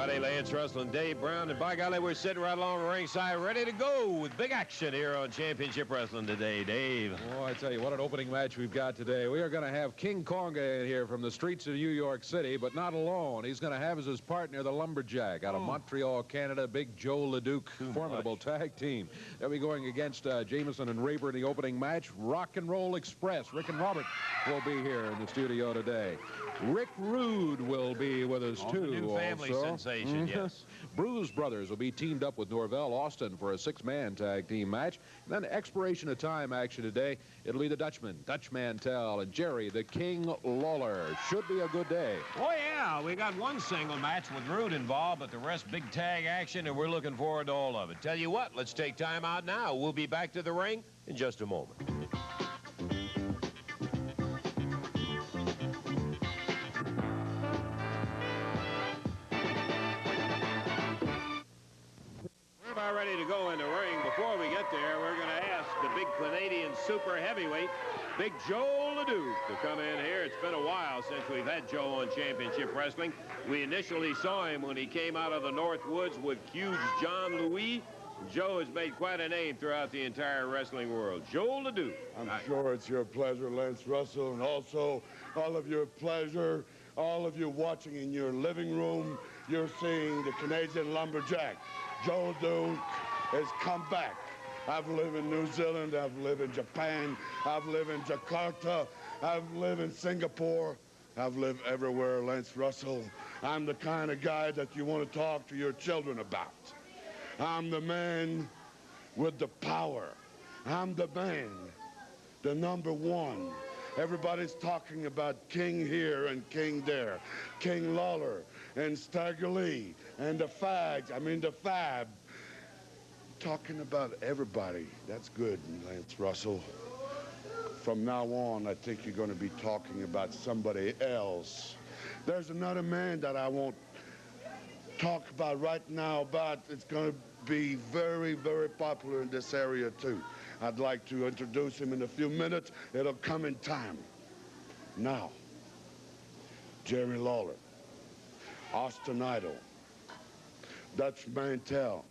everybody. Lance Russell and Dave Brown. And by golly, we're sitting right along the ringside ready to go with big action here on Championship Wrestling today. Dave. Oh, I tell you, what an opening match we've got today. We are going to have King Konga in here from the streets of New York City, but not alone. He's going to have as his partner the Lumberjack out of Montreal, Canada, Big Joe LeDuc. Formidable tag team. They'll be going against Jameson and Raper in the opening match. Rock and Roll Express. Rick and Robert will be here in the studio today. Rick Rude will be with us, too. The new family sensation, yes. Bruise Brothers will be teamed up with Norvell Austin for a 6-man tag team match. And then expiration of time action today. It'll be the Dutchman, Dutch Mantel, and Jerry the King Lawler. Should be a good day. Oh, yeah. We got one single match with Rude involved, but the rest big tag action, and we're looking forward to all of it. Tell you what, let's take time out now. We'll be back to the ring in just a moment. Ready to go in the ring. Before we get there, we're going to ask the big Canadian super heavyweight, Big Joe LeDuc, to come in here. It's been a while since we've had Joe on Championship Wrestling. We initially saw him when he came out of the North Woods with huge John Louis. Joe has made quite a name throughout the entire wrestling world. Joe LeDuc. I'm sure it's your pleasure, Lance Russell, and also all of your pleasure, all of you watching in your living room. You're seeing the Canadian Lumberjack. Joe LeDuc has come back. I've lived in New Zealand, I've lived in Japan, I've lived in Jakarta, I've lived in Singapore, I've lived everywhere, Lance Russell. I'm the kind of guy that you want to talk to your children about. I'm the man with the power. I'm the man, the #1. Everybody's talking about King here and King there. King Lawler and Stagger Lee and the Fab. Talking about everybody. That's good, Lance Russell. From now on, I think you're going to be talking about somebody else. There's another man that I won't talk about right now, but it's going to be very, very popular in this area, too. I'd like to introduce him in a few minutes. It'll come in time. Now, Jerry Lawler, Austin Idol, Dutch Mantel,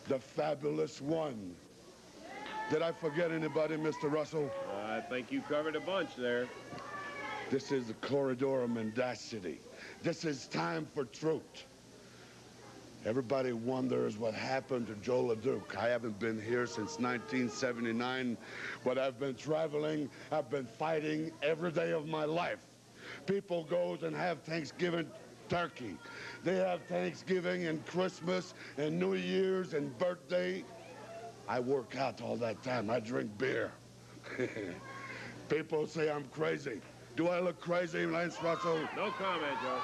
the Fabulous One. Did I forget anybody, Mr. Russell? I think you covered a bunch there. This is the corridor of mendacity. This is time for truth. Everybody wonders what happened to Joe LeDuc. I haven't been here since 1979, but I've been traveling. I've been fighting every day of my life. People go and have Thanksgiving turkey. They have Thanksgiving and Christmas and New Year's and birthday. I work out all that time. I drink beer. People say I'm crazy. Do I look crazy, Lance Russell? No comment, Joe.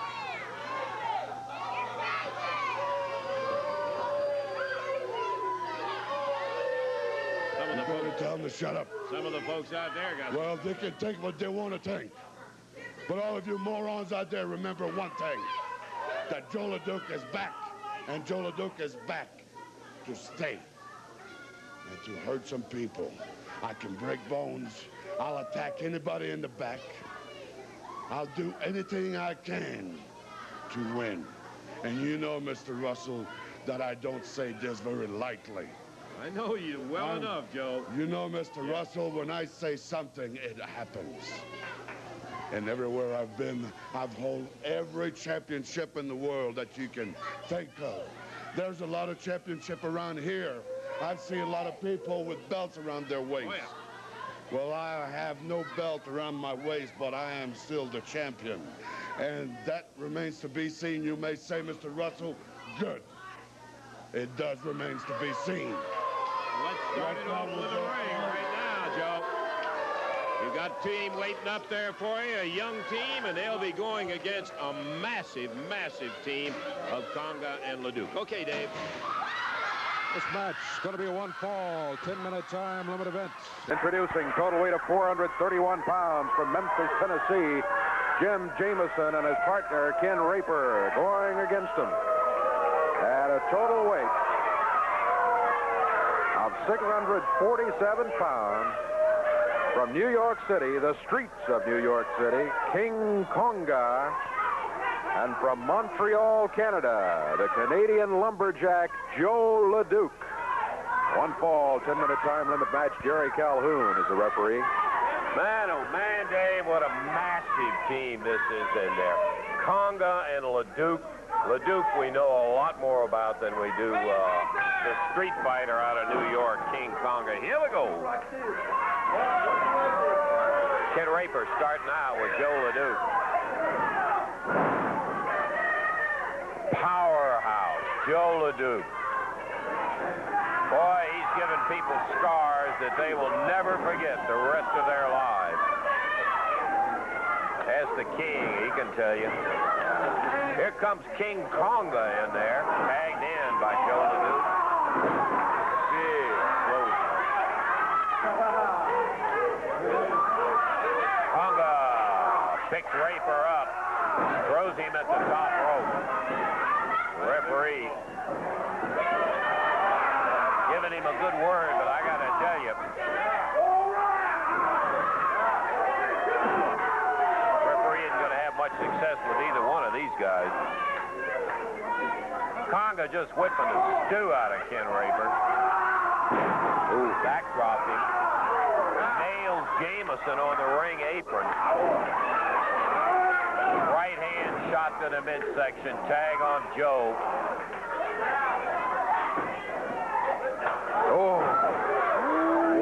Tell them to shut up. Some of the folks out there got... Well, they can think what they want to think. But all of you morons out there, remember one thing. That Joe LeDuc is back. And Joe LeDuc is back to stay. And to hurt some people. I can break bones. I'll attack anybody in the back. I'll do anything I can to win. And you know, Mr. Russell, that I don't say this very lightly. I know you well enough, Joe. You know, Mr. Russell, when I say something, it happens. And everywhere I've been, I've held every championship in the world that you can think of. There's a lot of championship around here. I've seen a lot of people with belts around their waist. Oh, yeah. Well, I have no belt around my waist, but I am still the champion. And that remains to be seen. You may say, Mr. Russell, good. It does remains to be seen. Let's start it off with a ring right now, Joe. You got a team waiting up there for you, a young team, and they'll be going against a massive, massive team of Konga and LeDuc. Okay, Dave. This match is going to be a one-fall, 10-minute time limit event. Introducing total weight of 431 pounds from Memphis, Tennessee, Jim Jameson and his partner, Ken Raper, going against him at a total weight of 647 pounds. From New York City, the streets of New York City, King Konga And from Montreal, Canada, the Canadian lumberjack, Joe LeDuc. 1 fall, 10-minute time limit match. Jerry Calhoun is the referee. Man, oh man, Dave, what a massive team this is in there. Conga and LeDuc. LeDuc we know a lot more about than we do the street fighter out of New York, King Conga. Here we go. Ken Raper starting out with Joe LeDuc. Powerhouse, Joe LeDuc. Boy, he's given people scars that they will never forget the rest of their lives. As the king, he can tell you. Here comes King Conga in there, tagged in by Joe LeDuc. Big close. Conga picks Raper up, throws him at the top rope. The referee giving him a good word, but I got to tell you, referee isn't going to have much success with either one of these guys. Conga just whipping the stew out of Ken Raper. Ooh, backdropped him. Nails Jameson on the ring apron. Right hand shot to the midsection. Tag on Joe. Oh,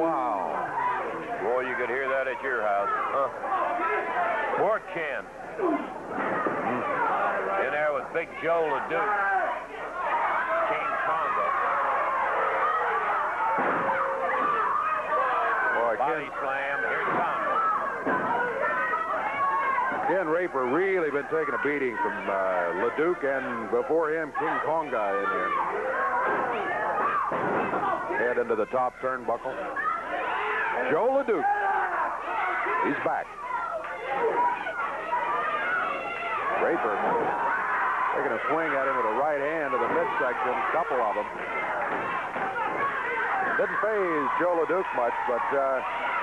wow. Boy, you could hear that at your house. Huh? Poor Ken. In there with Big Joe LeDuc. King Conga. Boy, Body slam. Here it comes. Ken Raper really been taking a beating from LeDuc, and before him, King Conga in here. Head into the top turnbuckle. Joe LeDuc. He's back. Raper taking a swing at him with a right hand to the midsection, a couple of them. Didn't faze Joe LeDuc much, but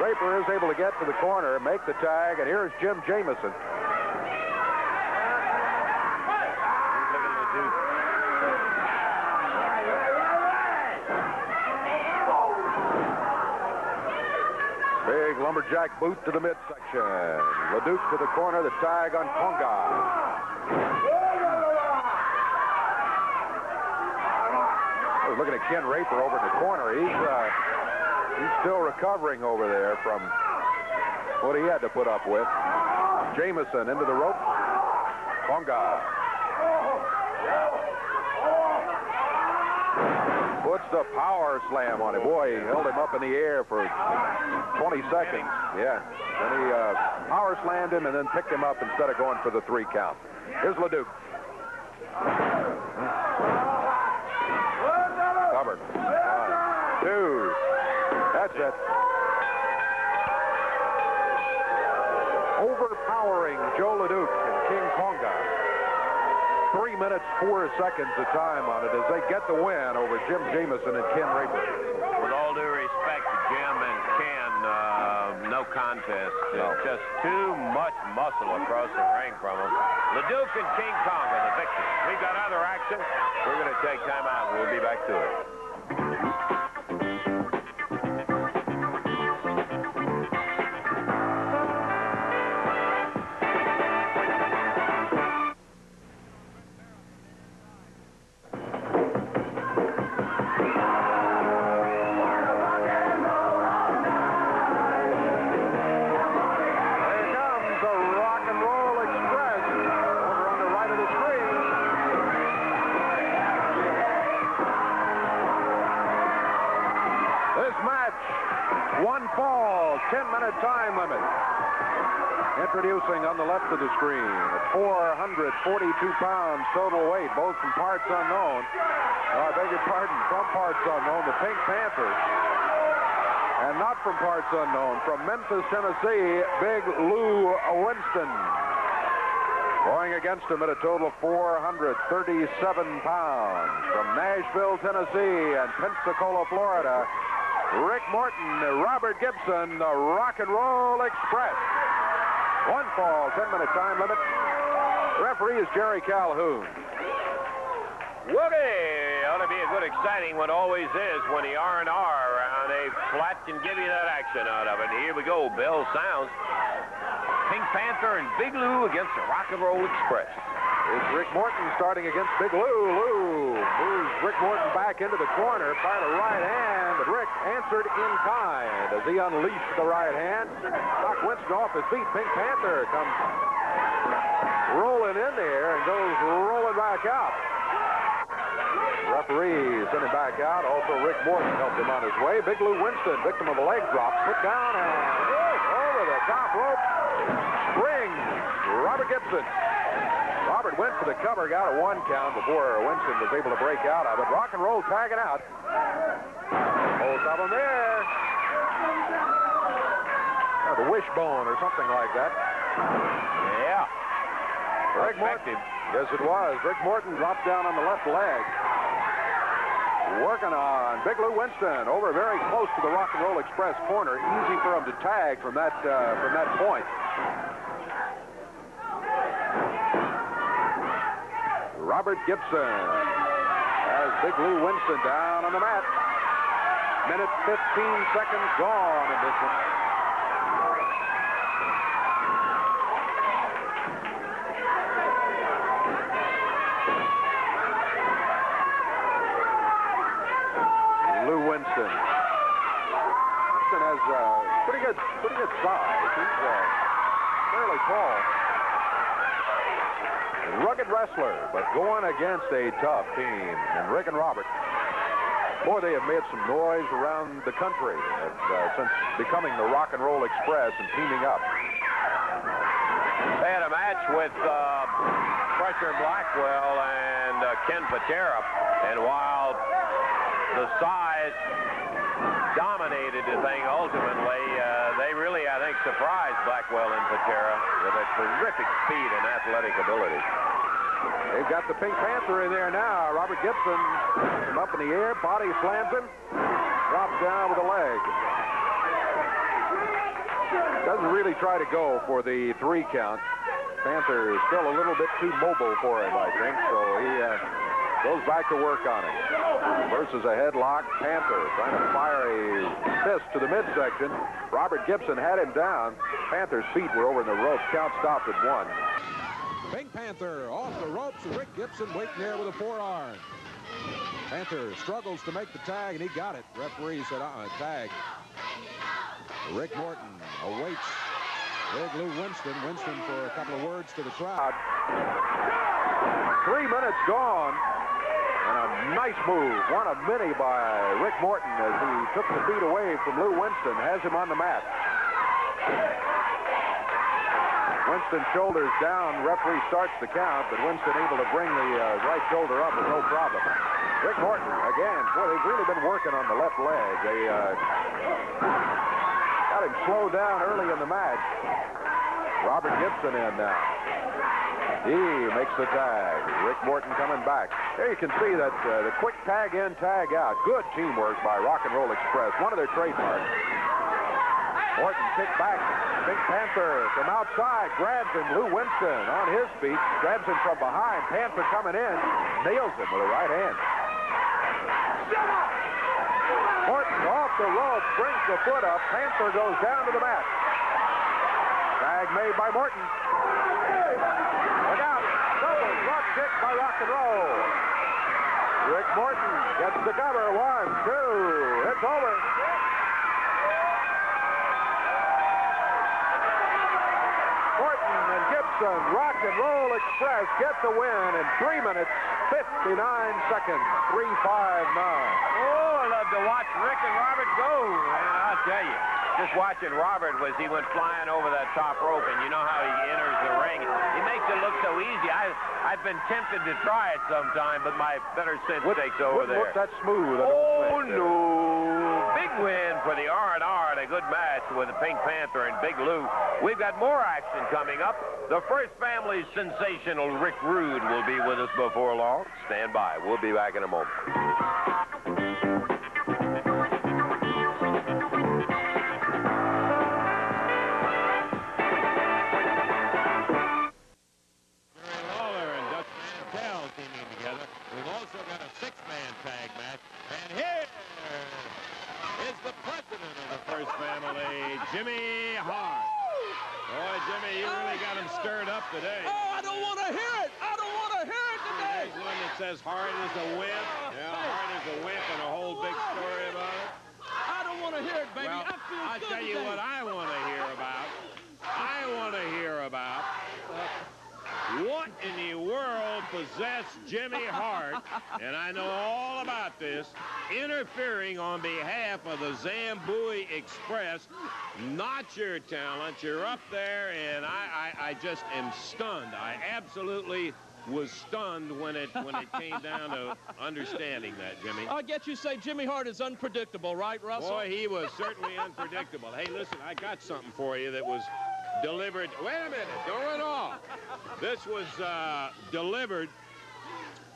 Raper is able to get to the corner, make the tag, and here's Jim Jameson. Big lumberjack boot to the midsection. LeDuc to the corner, the tag on Conga. I was looking at Ken Raper over in the corner. He's still recovering over there from what he had to put up with. Jameson into the rope. Conga puts the power slam on him. Boy, he held him up in the air for 20 seconds. Yeah. Then he power slammed him and then picked him up instead of going for the 3 count. Here's LeDuc. Covered. 1, 2. That's it. Overpowering Joe LeDuc and King Conga. 3 minutes, 4 seconds of time on it as they get the win over Jim Jameson and Ken Raper. With all due respect to Jim and Ken, no contest. No. Just too much muscle across the ring from them. LeDuc and King Conga, the victors. We've got other action. We're going to take time out. We'll be back to it. This match, 1 fall, 10-minute time limit. Introducing on the left of the screen at 442 pounds total weight, both from parts unknown. I beg your pardon, from parts unknown, the Pink Panthers. And not from parts unknown, from Memphis, Tennessee, Big Lou Winston. Going against him at a total of 437 pounds. From Nashville, Tennessee, and Pensacola, Florida, Rick Morton, Robert Gibson, the Rock and Roll Express. 1 fall, 10-minute time limit. Referee is Jerry Calhoun. Woody! Ought to be a good exciting one, always is, when the R&R on a flat can give you that action out of it. Here we go, bell sounds. Pink Panther and Big Lou against the Rock and Roll Express. It's Rick Morton starting against Big Lou. Lou moves Rick Morton back into the corner, fired a right hand, but Rick answered in kind as he unleashed the right hand. Knocked Winston off his feet. Pink Panther comes rolling in there and goes rolling back out. Referee sent him back out. Also, Rick Morton helped him on his way. Big Lou Winston, victim of a leg drop, put down and over the top rope. Brings Robert Gibson. Robert went for the cover, got a 1 count before Winston was able to break out of it. Rock and Roll tagging out. Both of them there. The wishbone or something like that. Yeah. Rick Morton. Yes, it was. Rick Morton dropped down on the left leg. Working on Big Lou Winston over very close to the Rock and Roll Express corner. Easy for him to tag from that point. Robert Gibson has Big Lou Winston down on the mat. Minute 15 seconds gone in this one. Lou Winston. Winston has pretty good size. He's fairly tall. Rugged wrestler, but going against a tough team. And Rick and Robert, boy, they have made some noise around the country since becoming the Rock and Roll Express and teaming up. They had a match with Crusher Blackwell and Ken Patera, and while the size dominated the thing ultimately, they really, I think, surprised Blackwell and Patera with a terrific speed and athletic ability. They've got the Pink Panther in there now. Robert Gibson him up in the air, body slams him, drops down with a leg. Doesn't really try to go for the 3 count. Panther is still a little bit too mobile for him, I think, so he goes back to work on it. Versus a headlock. Panther trying to fire a fist to the midsection. Robert Gibson had him down. Panther's feet were over in the ropes. Count stopped at 1. Pink Panther off the ropes. Rick Gibson waiting there with a forearm. Panther struggles to make the tag, and he got it. Referee said, tag. Rick Morton awaits Big Lou Winston. Winston for a couple of words to the crowd. 3 minutes gone. And a nice move, one of many by Rick Morton as he took the feet away from Lou Winston, has him on the mat. Winston shoulders down, referee starts the count, but Winston able to bring the right shoulder up with no problem. Rick Morton, again, boy, they've really been working on the left leg. They got him slowed down early in the match. Robert Gibson in now. He makes the tag. Rick Morton coming back. There you can see that the quick tag in, tag out. Good teamwork by Rock and Roll Express. One of their trademarks. Morton kicked back. Pink Panther from outside grabs him. Lou Winston on his feet. Grabs him from behind. Panther coming in. Nails him with a right hand. Morton off the rope. Brings the foot up. Panther goes down to the mat. Tag made by Morton. Look out. Double drop kick by Rock and Roll. Rick Morton gets the cover. 1, 2. It's over. Morton and Gibson, Rock and Roll Express get the win in 3 minutes, 59 seconds, 3:59. Oh, I love to watch Rick and Robert go. And I'll tell you, just watching Robert as he went flying over that top rope, and you know how he enters the ring. He makes it look so easy. I've been tempted to try it sometime, but my better sense takes over there. Wouldn't look that smooth. Oh, no. Big win for the R&R and a good match with the Pink Panther and Big Lou. We've got more action coming up. The First Family's sensational Rick Rude will be with us before long. Stand by. We'll be back in a moment. family, Jimmy Hart. Boy, Jimmy, you really got him stirred up today. Oh, I don't want to hear it. I don't want to hear it today. There's one that says Hart is a wimp. Yeah, Hart is a wimp and a whole big story about it. I don't want to hear it, baby. Well, I feel I'll good tell you today. what I want to hear about. I want to hear about what in the world possessed Jimmy Hart, and I know all about this, interfering on behalf of the Zambui Express. Not your talent. You're up there, and I just am stunned. I absolutely was stunned when it came down to understanding that, Jimmy. I get you say Jimmy Hart is unpredictable, right, Russell? Boy, he was certainly unpredictable. Hey, listen, I got something for you that was delivered. Wait a minute, don't run off. This was delivered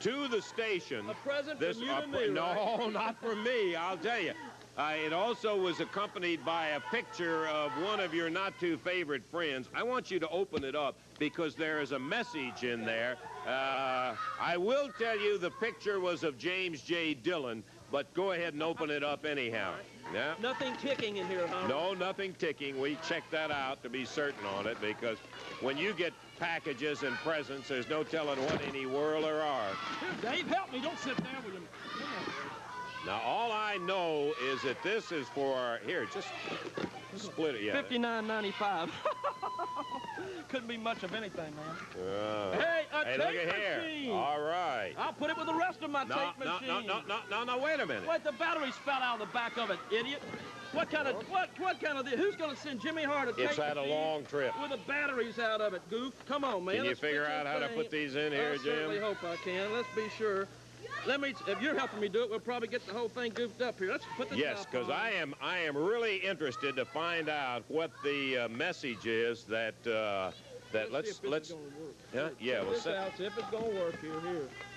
to the station. A present from you to me, No, right? not from me, I'll tell you. It also was accompanied by a picture of one of your not-too-favorite friends. I want you to open it up because there is a message in there. I will tell you the picture was of James J. Dillon, but go ahead and open it up anyhow. Yeah. Nothing ticking in here, huh? No, nothing ticking. We checked that out to be certain on it because when you get packages and presents, there's no telling what in the world there are. Here, Dave, help me. Don't sit there with him. Come on. Now, all I know is that this is for, here, just split it. Yeah. $59.95. Couldn't be much of anything, man. Hey, Hey, look tape at here. machine. All right. I'll put it with the rest of my tape machine. No, wait a minute. Wait, the batteries fell out of the back of it, idiot. What kind of, who's going to send Jimmy Hart a tape It's had a machine long trip. with the batteries out of it, goof? Come on, man. Can you Let's figure fix out this how to thing. put these in here, I certainly Jim? hope I can. Let's be sure. If you're helping me do it, we'll probably get the whole thing goofed up here. Let's put the Yes, top because on. I am really interested to find out what the message is that Let's see if this is gonna work. yeah, well, Check this out, see if it's gonna work here.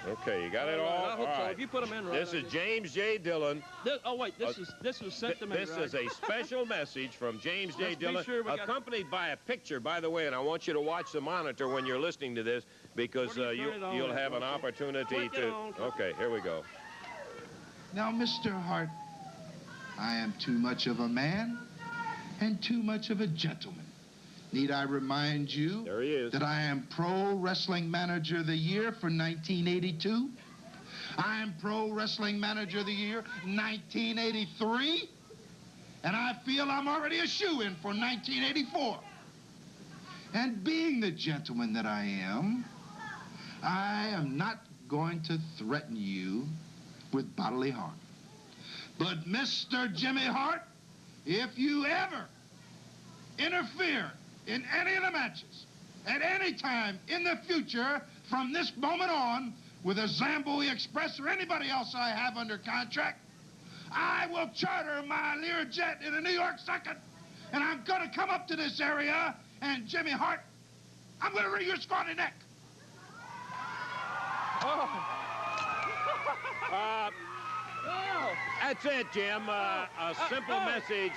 okay, you got it All all. right, I hope all so. right. If you put them in right. This is James J. Dillon. This was sent to me. This right? is a special message from James J. Let's be Dillon, sure we got- accompanied by a picture, by the way, and I want you to watch the monitor when you're listening to this because Where do you turn it on you'll at, have an Russell? opportunity Click it to. on. Okay, here we go. Now, Mr. Hart, I am too much of a man and too much of a gentleman. Need I remind you There he is. that I am Pro Wrestling Manager of the Year for 1982? I am Pro Wrestling Manager of the Year 1983? And I feel I'm already a shoo-in for 1984. And being the gentleman that I am not going to threaten you with bodily harm. But Mr. Jimmy Hart, if you ever interfere in any of the matches at any time in the future from this moment on with a Zambui Express or anybody else I have under contract, I will charter my Learjet in a New York second, and I'm going to come up to this area, and Jimmy Hart, I'm going to wring your scrawny neck. That's it, Jim. A simple message.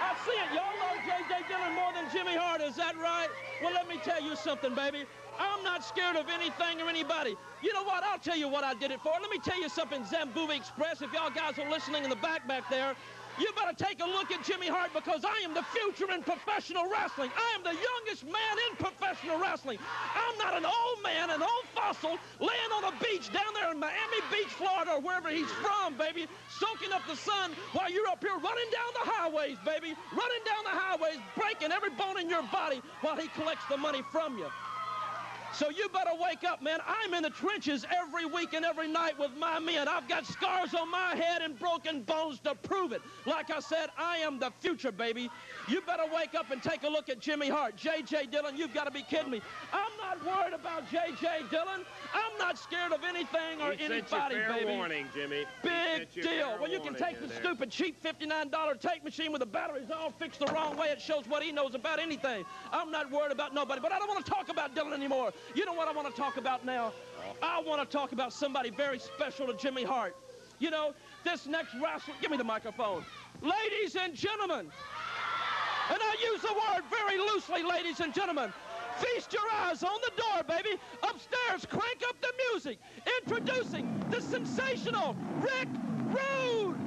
I see it. Y'all love J.J. Dillon more than Jimmy Hart. Is that right? Well, let me tell you something, baby. I'm not scared of anything or anybody. You know what? I'll tell you what I did it for. Let me tell you something, Zambui Express. If y'all guys are listening in the back there, you better take a look at Jimmy Hart because I am the future in professional wrestling. I am the youngest man in professional wrestling. I'm not an old man, an old fossil, laying on a beach down there in Miami Beach, Florida, or wherever he's from, baby, soaking up the sun while you're up here running down the highways, baby, running down the highways, breaking every bone in your body while he collects the money from you. So you better wake up, man. I'm in the trenches every week and every night with my men. I've got scars on my head and broken bones to prove it. Like I said, I am the future, baby. You better wake up and take a look at Jimmy Hart. J.J. Dillon, you've got to be kidding me. I'm not worried about J.J. Dillon. I'm not scared of anything or anybody, fair baby. Warning, Jimmy. Big deal. Well, you can take the stupid, cheap $59 tape machine with the batteries all fixed the wrong way. It shows what he knows about anything. I'm not worried about nobody, but I don't want to talk about Dillon anymore. You know what I want to talk about now? I want to talk about somebody very special to Jimmy Hart. You know, this next wrestler, give me the microphone. Ladies and gentlemen, and I use the word very loosely, ladies and gentlemen, feast your eyes on the door, baby. Upstairs, crank up the music. Introducing the sensational Rick Rude.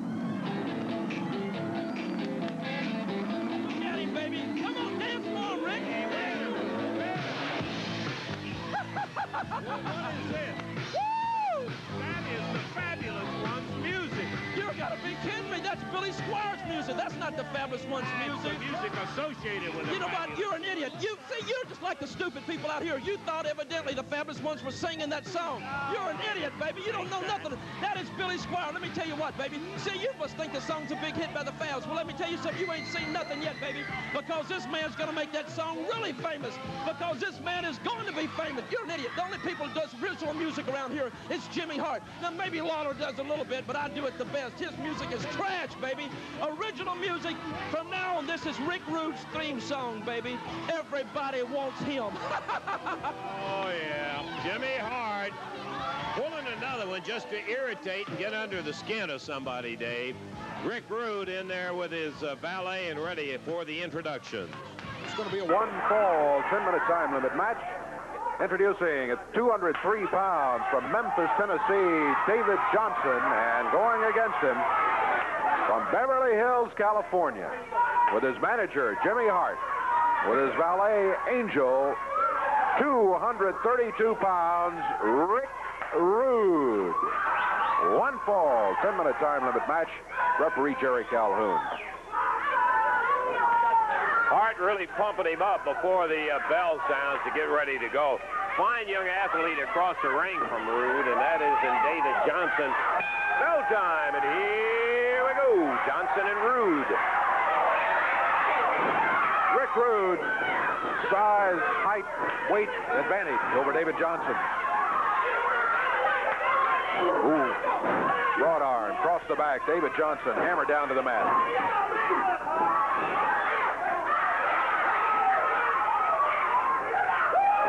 Fabulous One's music. The music associated with it. You know what? You're an idiot. You see, you're just like the stupid people out here. You thought evidently the Fabulous Ones were singing that song. You're an idiot, baby. You don't know nothing. That is Billy Squire. Let me tell you what, baby. See, you must think the song's a big hit by the Fabs. Well, let me tell you something. You ain't seen nothing yet, baby, because this man's going to make that song really famous, because this man is going to be famous. You're an idiot. The only people who does original music around here is Jimmy Hart. Now, maybe Lawler does a little bit, but I do it the best. His music is trash, baby. Original music. From now on, this is Rick Rude's theme song, baby. Everybody wants him. Oh, yeah. Jimmy Hart pulling another one just to irritate and get under the skin of somebody, Dave. Rick Rude in there with his valet and ready for the introduction. It's going to be a one-fall, 10-minute time limit match. Introducing at 203 pounds from Memphis, Tennessee, David Johnson, and going against him from Beverly Hills, California, with his manager, Jimmy Hart, with his valet, Angel, 232 pounds, Rick Rude. One fall, 10-minute time limit match. Referee Jerry Calhoun. Hart really pumping him up before the bell sounds to get ready to go. Fine young athlete across the ring from Rude, and that is in David Johnson. Bell time, and here we go. Johnson and Rude. Rick Rude, size, height, weight advantage over David Johnson. Ooh, broad arm, cross the back. David Johnson hammered down to the mat.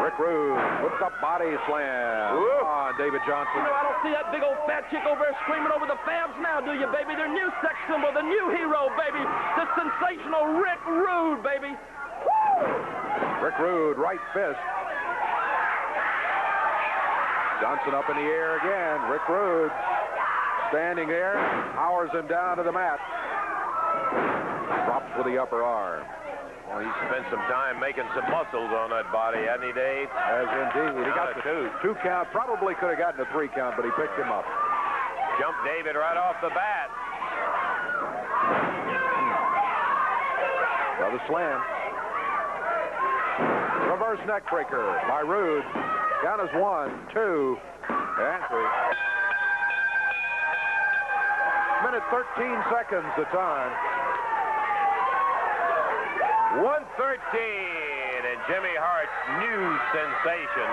Rick Rude puts up body slam on David Johnson. You know, I don't see that big old fat chick over there screaming over the Fabs now, do you, baby? Their new sex symbol, the new hero, baby. The sensational Rick Rude, baby. Woo! Rick Rude, right fist. Johnson up in the air again. Rick Rude standing there, powers him down to the mat. Drops with the upper arm. Well, he spent some time making some muscles on that body, hasn't he, Dave? As indeed. He got the two count. Probably could have gotten a 3 count, but he picked him up. Jumped David right off the bat. Another slam. Reverse neck breaker by Rude. Down as 1, 2, and 3. Minute 13 seconds the time. 1:13, and Jimmy Hart's new sensation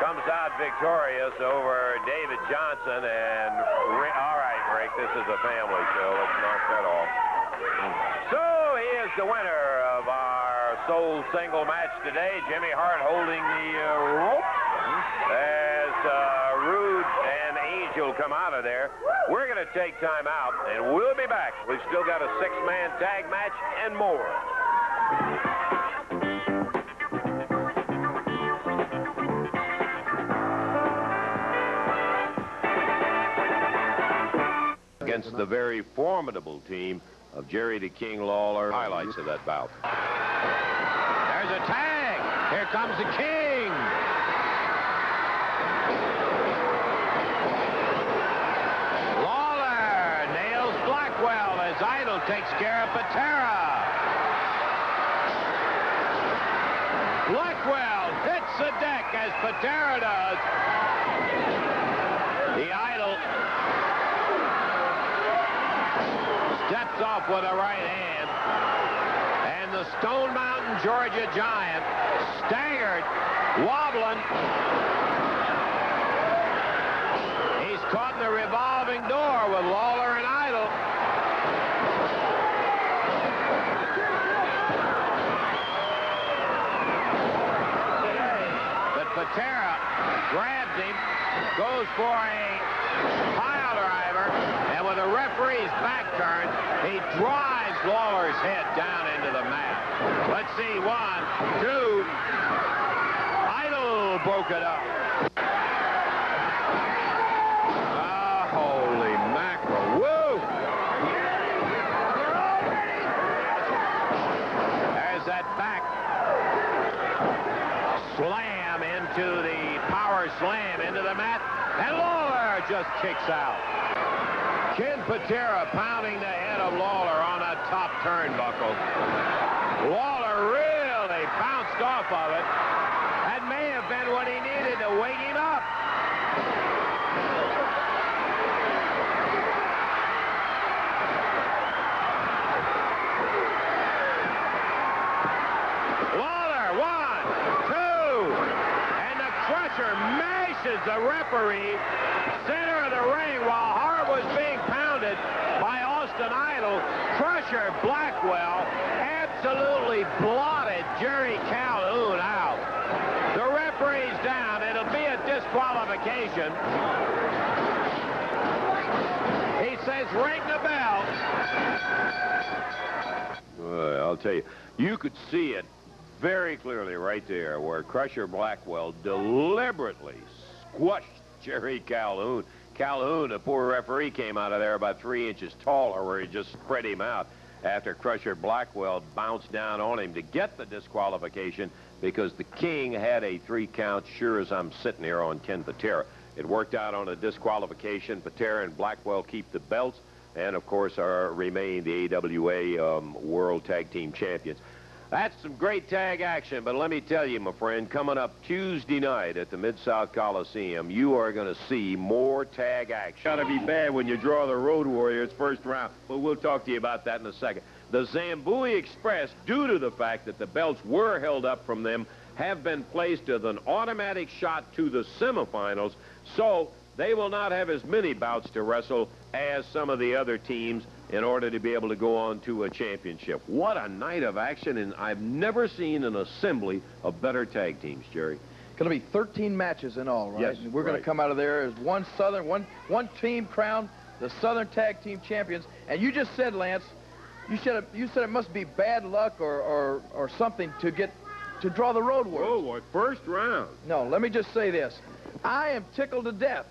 comes out victorious over David Johnson. And all right, Rick, this is a family show. Let's knock that off. So he is the winner of our sole single match today. Jimmy Hart holding the rope as Rude and Angel come out of there. We're going to take time out, and we'll be back. We've still got a 6-man tag match and more. Against the very formidable team of Jerry the King Lawler. Highlights of that bout. There's a tag. Here comes the King. Lawler nails Blackwell as Idol takes care of Patera. Blackwell hits the deck as Patera does. The Idol steps off with a right hand. And the Stone Mountain, Georgia Giant, staggered, wobbling. He's caught in the revolving door with Lawler and Idol. Patera grabs him, goes for a pile driver, and with the referee's back turned, he drives Lawler's head down into the mat. Let's see, 1, 2. Idol broke it up. Holy mackerel. Woo! There's that back slam into the power slam into the mat, and Lawler just kicks out. Ken Patera pounding the head of Lawler on that top turnbuckle. Lawler really bounced off of it. That may have been what he needed to wake him up. Lawler, 1, 2, and the Crusher mashes the referee center of the ring while Hart was being pounded by Austin Idol. Crusher Blackwell absolutely blotted Jerry Calhoun out. The referee's down. It'll be a disqualification. He says, ring the bell. Well, I'll tell you, you could see it very clearly right there where Crusher Blackwell deliberately squashed Jerry Calhoun. Calhoun, the poor referee, came out of there about 3 inches taller where he just spread him out after Crusher Blackwell bounced down on him to get the disqualification because the King had a 3 count, sure as I'm sitting here on Ken Patera. It worked out on a disqualification. Patera and Blackwell keep the belts and, of course, remain the AWA World Tag Team Champions. That's some great tag action, but let me tell you, my friend, coming up Tuesday night at the Mid-South Coliseum, you are going to see more tag action. Got to be bad when you draw the Road Warriors first round, but we'll talk to you about that in a second. The Zambui Express, due to the fact that the belts were held up from them, have been placed with an automatic shot to the semifinals, so they will not have as many bouts to wrestle as some of the other teams in order to be able to go on to a championship. What a night of action, and I've never seen an assembly of better tag teams, Jerry. Going to be 13 matches in all, right? Yes, and we're going to come out of there as one team crowned the Southern Tag Team Champions. And you just said, Lance, you said it must be bad luck or something to draw the Road Warriors. Oh, first round. No, let me just say this. I am tickled to death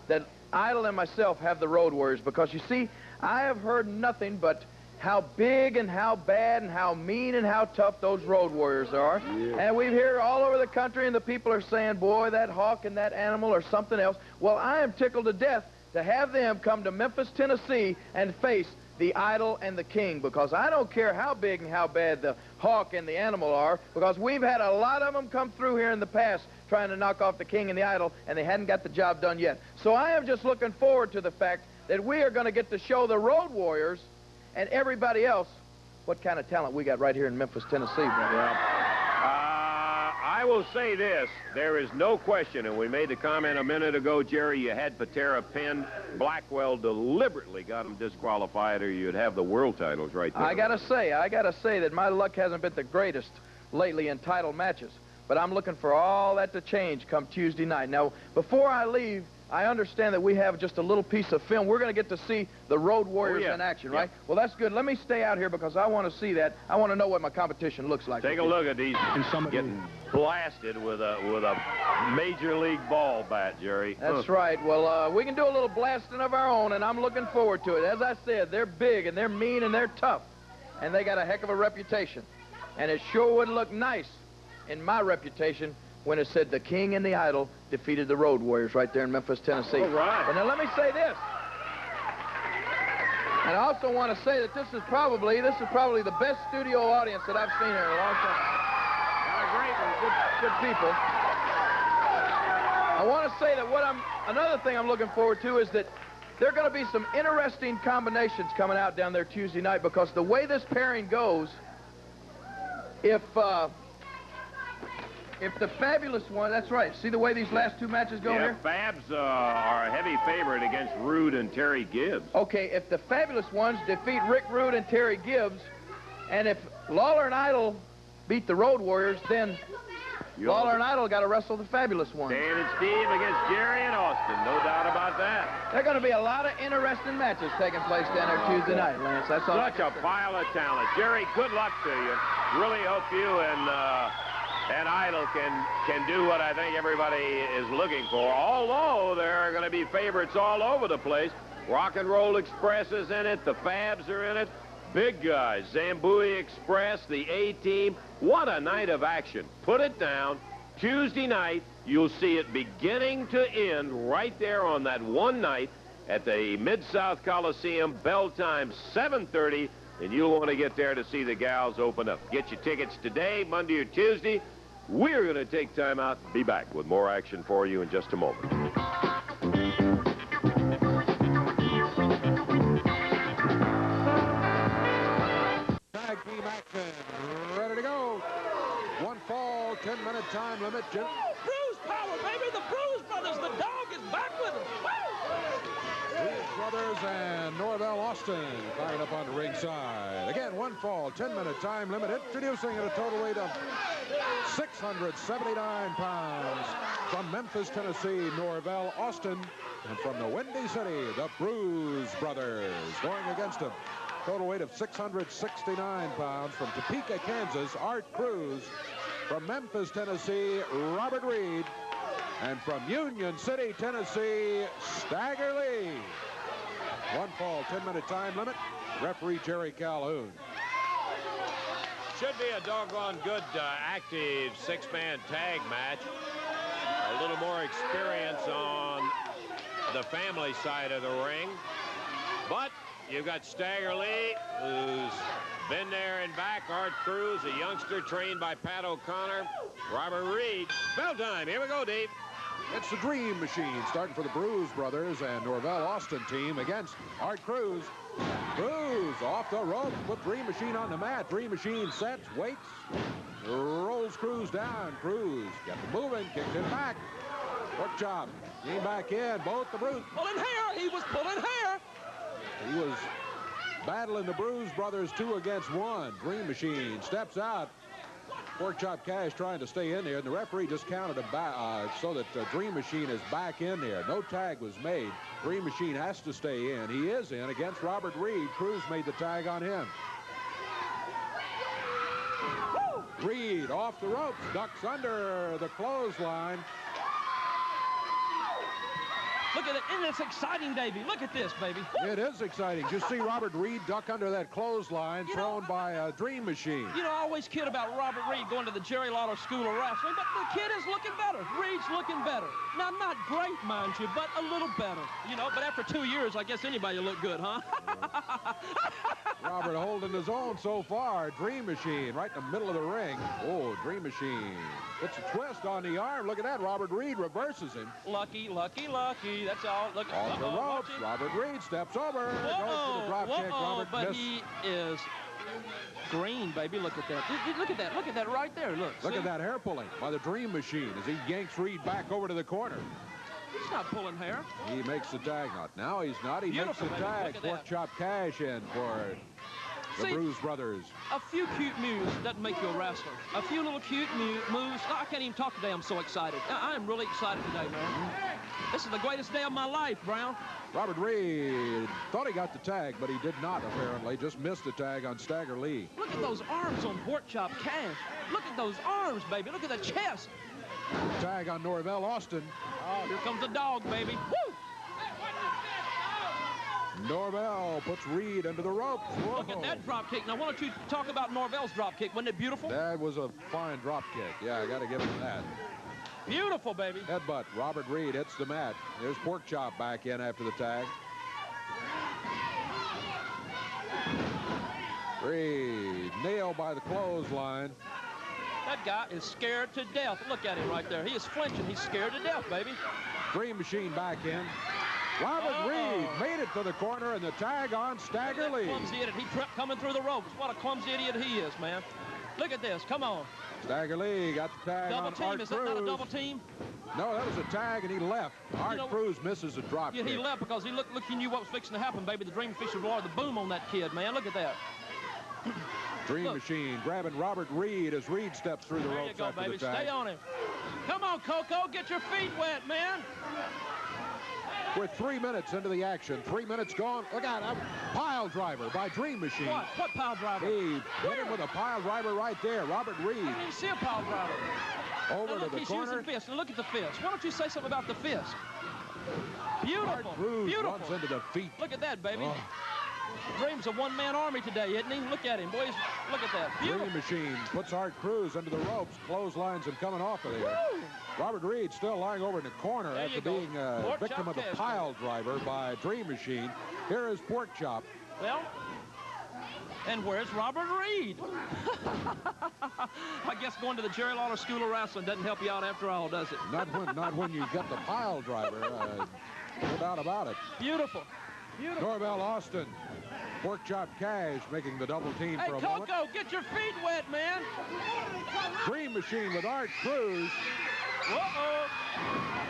that Idol and myself have the Road Warriors because, you see, I have heard nothing but how big and how bad and how mean and how tough those Road Warriors are. Yeah. And we hear all over the country, and the people are saying, boy, that hawk and that animal or something else. Well, I am tickled to death to have them come to Memphis, Tennessee and face the Idol and the King, because I don't care how big and how bad the hawk and the animal are, because we've had a lot of them come through here in the past trying to knock off the King and the Idol, and they hadn't got the job done yet. So I am just looking forward to the fact that we are going to get to show the Road Warriors and everybody else what kind of talent we got right here in Memphis, Tennessee, brother. I will say this. There is no question, and we made the comment a minute ago, Jerry, you had Patera pinned. Blackwell deliberately got him disqualified, or you'd have the world titles right there. I got to say that my luck hasn't been the greatest lately in title matches, but I'm looking for all that to change come Tuesday night. Now, before I leave, I understand that we have just a little piece of film. We're going to get to see the Road Warriors in action, right? Well, that's good. Let me stay out here because I want to see that. I want to know what my competition looks like. Take a look at these getting blasted with a major league ball bat, Jerry. That's right. Well, we can do a little blasting of our own, and I'm looking forward to it. As I said, they're big, and they're mean, and they're tough, and they got a heck of a reputation. And it sure would look nice in my reputation when it said the King and the Idol defeated the Road Warriors right there in Memphis, Tennessee. All right. And now let me say this. And I also want to say that this is probably the best studio audience that I've seen here in a long time. Great one. Good people. I want to say that another thing I'm looking forward to is that there are going to be some interesting combinations coming out down there Tuesday night, because the way this pairing goes, if the Fabulous one, that's right. See the way these last two matches go here? Fabs are a heavy favorite against Rude and Terry Gibbs. Okay, if the Fabulous ones defeat Rick Rude and Terry Gibbs, and if Lawler and Idol beat the Road Warriors, then Lawler and Idol got to wrestle the Fabulous ones. Dan and Steve against Jerry and Austin, no doubt about that. There are going to be a lot of interesting matches taking place down there Tuesday night, Lance. That's all. Such a pile of talent. Jerry, good luck to you. Really hope you and Idol can do what I think everybody is looking for, although there are going to be favorites all over the place. Rock and Roll Express is in it. The Fabs are in it. Big guys. Zambui Express, the A-Team. What a night of action. Put it down. Tuesday night, you'll see it beginning to end right there on that one night. at the Mid-South Coliseum. Bell time 7:30, and you'll want to get there to see the gals open up. Get your tickets today, Monday or Tuesday. We're going to take time out and be back with more action for you in just a moment. Tag team action, ready to go. One fall, 10-minute time limit. Bruise power, baby. The Bruise Brothers. The dog is back with us. Bruise Brothers and Norvell Austin fired up on the ringside. Again, one fall, 10-minute time limit. Introducing at a total weight of 679 pounds. From Memphis, Tennessee, Norvell Austin. And from the Windy City, the Bruise Brothers. Going against him, total weight of 669 pounds. From Topeka, Kansas, Art Cruz. From Memphis, Tennessee, Robert Reed. And from Union City, Tennessee, Stagger Lee. One fall, 10-minute time limit. Referee Jerry Calhoun. Should be a doggone good, active six-man tag match. A little more experience on the family side of the ring. But you've got Stagger Lee, who's been there and back. Art Cruz, a youngster trained by Pat O'Connor. Robert Reed. Bell time. Here we go, Dave. It's the Dream Machine starting for the Bruise Brothers and Norvell Austin team against Art Cruz. Cruz off the ropes, put Dream Machine on the mat. Dream Machine sets, waits, rolls Cruz down. Cruz gets moving, kicks him back. Hook chop, came back in, both the Bruise. Pulling hair, he was pulling hair. He was battling the Bruise Brothers 2 against 1. Dream Machine steps out. Pork Chop Cash trying to stay in there, and the referee just counted him back so that Dream Machine is back in there. No tag was made. Dream Machine has to stay in. He is in against Robert Reed. Cruz made the tag on him. Woo! Reed off the ropes, ducks under the clothesline. Look at it. Isn't this exciting, Davey? Look at this, baby. It is exciting. Just see Robert Reed duck under that clothesline thrown by a Dream Machine. You know, I always kid about Robert Reed going to the Jerry Lawler School of Wrestling, but the kid is looking better. Reed's looking better. Now, not great, mind you, but a little better. You know, but after 2 years, I guess anybody will look good, huh? Robert holding his own so far. Dream Machine right in the middle of the ring. Oh, Dream Machine. It's a twist on the arm. Look at that. Robert Reed reverses him. Lucky, lucky, lucky. That's all. Look at off the ropes. Robert Reed steps over. Goes for the drop kick. Robert but missed. He is green, baby. Look at that. Look at that. Look at that right there. Look. At that hair pulling by the Dream Machine as he yanks Reed back over to the corner. He's not pulling hair. He makes the tag. Now he's not. He Beautiful, makes the tag. Pork Chop Cash in for the Bruise Brothers. A few cute moves doesn't make you a wrestler. A few little cute moves. I can't even talk today. I'm so excited. I am really excited today, man. This is the greatest day of my life, Brown. Robert Reed thought he got the tag, but he did not, apparently. Just missed the tag on Stagger Lee. Look at those arms on Pork Chop Cash. Look at those arms, baby. Look at the chest. Tag on Norvell Austin. Oh, here comes the dog, baby. Woo! Norvell puts Reed into the ropes. Whoa. Look at that drop kick. Now, why don't you talk about Norvell's drop kick? Wasn't it beautiful? That was a fine drop kick. Yeah, I got to give him that. Beautiful, baby. Headbutt. Robert Reed hits the mat. There's Pork Chop back in after the tag. Reed nailed by the clothesline. That guy is scared to death. Look at him right there. He is flinching. He's scared to death, baby. Dream Machine back in. Robert Reed made it to the corner, and the tag on Stagger Lee. Clumsy idiot. He tripped coming through the ropes. What a clumsy idiot he is, man. Look at this. Come on. Stagger Lee got the tag double on team. Art Is Cruz. that not a double team? No, that was a tag, and he left. Art Cruz misses a drop kick. He left because he knew what was fixing to happen, baby. The Dream Fisher Lord, the boom on that kid, man. Look at that. Dream Machine grabbing Robert Reed as Reed steps through the ropes after the tag. There you go, baby. Stay on him. Come on, Coco. Get your feet wet, man. We're 3 minutes into the action. 3 minutes gone. Look out. A pile driver by Dream Machine. What pile driver? He hit him with a pile driver right there. Robert Reed. I didn't see a pile driver. Over now, to the he's corner. Using fist. Now look at the fist. Why don't you say something about the fist? Beautiful. Art Cruz Beautiful. runs into the feet. Look at that, baby. Oh. Dream's a one-man army today, isn't he? Look at him, boys. Look at that. Beautiful. Dream Machine puts Art Cruz under the ropes, clotheslines him coming off of there. Woo! Robert Reed still lying over in the corner There after you go. being a Pork victim chop of the cast. pile driver by Dream Machine. Here is Pork Chop. Well, and where's Robert Reed? I guess going to the Jerry Lawler School of Wrestling doesn't help you out after all, does it? Not when you've got the pile driver. No doubt about it. Beautiful. Beautiful. Norvell Austin, Pork Chop Cash making the double team Hey, for a moment. Coco, get your feet wet, man. Dream Machine with Art Cruz. Uh-oh.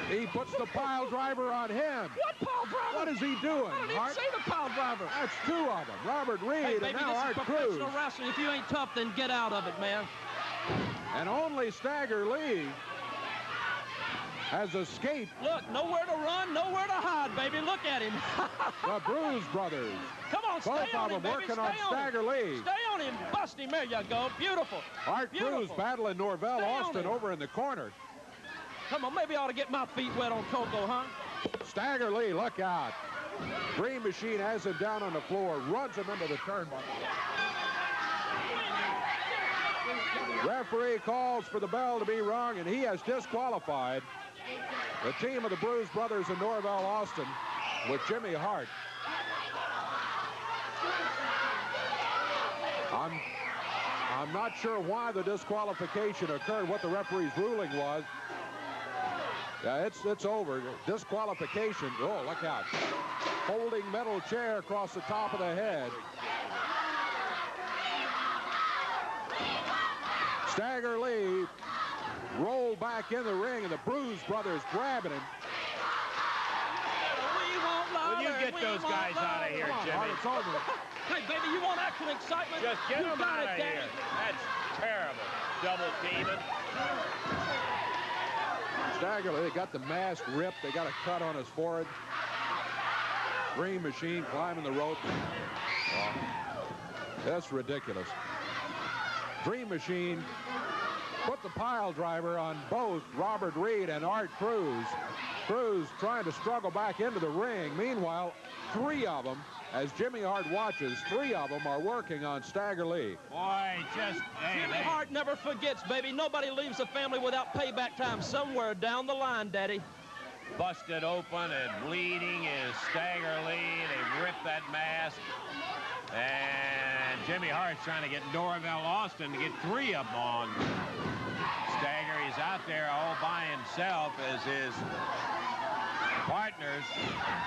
He puts the pile driver on him. What pile driver? What is he doing? I don't even Art? say the pile driver. That's two of them. Robert Reed Hey, and baby, now this Art is Cruz. professional wrestling. If you ain't tough, then get out of it, man. And only Stagger Lee has escaped Look, nowhere to run, nowhere to hide, baby. Look at him. the Bruise Brothers. Come on, stay Both on of him, them baby. working on Stay on Stagger him. Lee. Stay on him. Bust him. There you go. Beautiful. Art Cruz Beautiful. battling Norvell Stay on Austin him. over in the corner. Come on, maybe I ought to get my feet wet on Coco, huh? Stagger Lee, look out. Dream Machine has him down on the floor, runs him into the turnbuckle. Referee calls for the bell to be rung, and he has disqualified the team of the Bruise Brothers and Norvell Austin with Jimmy Hart. I'm not sure why the disqualification occurred, what the referee's ruling was. Yeah, it's over. Disqualification. Oh, look out. Holding metal chair across the top of the head. Stagger Lee rolled back in the ring, and the Bruise Brothers grabbing him. We won't lie. Will you get those guys out of here, Come on, Jimmy? Hart, it's over. Hey, baby, you want actual excitement? Just get You them got out it, of Daddy. here. That's terrible. Double teaming. Stagger Lee, they got the mask ripped. They got a cut on his forehead. Dream Machine climbing the rope. Oh, that's ridiculous. Dream Machine put the pile driver on both Robert Reed and Art Cruz. Cruz trying to struggle back into the ring. Meanwhile, three of them, as Jimmy Hart watches, three of them are working on Stagger Lee. Boy, just, hey, Jimmy Hart never forgets, baby. Nobody leaves a family without payback time somewhere down the line, Daddy. busted open and bleeding is Stagger Lee. They ripped that mask. And Jimmy Hart's trying to get Norvell Austin to get three of them on. Stagger, he's out there all by himself as his partners